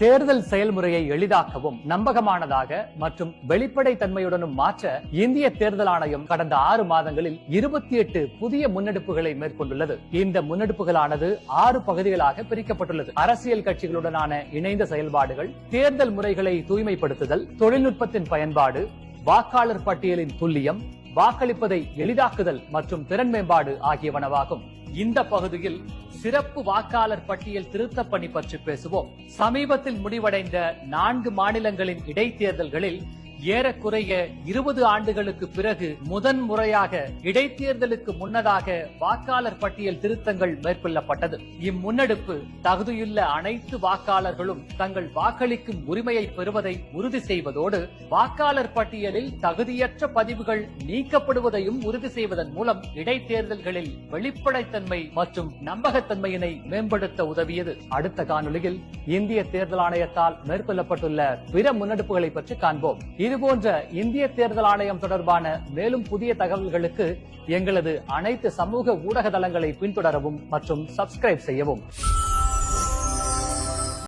தேர்தல் செயல்முறையை எளிதாக்கவும் நம்பகமானதாக மற்றும் வெளிப்படை தன்மையுடனும் மாற்ற இந்திய தேர்தல் ஆணையம் கடந்த 6 மாதங்களில் 28 புதிய முன்னெடுப்புகளை மேற்கொண்டுள்ளது. இந்த முன்னெடுப்புகளானது 6 பகுதிகளாக பிரிக்கப்பட்டுள்ளது. அரசியல் கட்சிகளுடனான இணைந்த செயல்பாடுகள், தேர்தல் முறைகளை தூய்மைப்படுத்துதல், தொழில்நுட்பத்தின் பயன்பாடு, வாக்காளர் பட்டியலின் துல்லியம், வாக்களிப்பதை எளிதாக்குதல் மற்றும் திறன் மேம்பாடு ஆகியவனவாகும். இந்த பகுதியில் சிறப்பு வாக்காளர் பட்டியல் திருத்தப் பணி பற்றி பேசுவோம். சமீபத்தில் முடிவடைந்த 4 மாநிலங்களின் இடைத்தேர்தல்களில் ஏறக்குறைய 20 ஆண்டுகளுக்கு பிறகு முதன்முறையாக இடைத்தேர்தலுக்கு முன்னதாக வாக்காளர் பட்டியல் திருத்தங்கள் மேற்கொள்ளப்பட்டது. இம்முன்னெடுப்பு தகுதியுள்ள அனைத்து வாக்காளர்களும் தங்கள் வாக்களிக்கும் உரிமையை பெறுவதை உறுதி செய்வதோடு வாக்காளர் பட்டியலில் தகுதியற்ற பதிவுகள் நீக்கப்படுவதையும் உறுதி செய்வதன் மூலம் இடைத்தேர்தல்களில் வெளிப்படைத்தன்மை மற்றும் நம்பகத்தன்மையினை மேம்படுத்த உதவியது. அடுத்த காணொலியில் இந்திய தேர்தல் ஆணையத்தால் மேற்கொள்ளப்பட்டுள்ள பிற முன்னெடுப்புகளை பற்றி காண்போம். இதுபோன்ற இந்திய தேர்தல் ஆணையம் தொடர்பான மேலும் புதிய தகவல்களுக்கு எங்களது அனைத்து சமூக ஊடக தளங்களை பின்தொடரவும் மற்றும் சப்ஸ்கிரைப் செய்யவும்.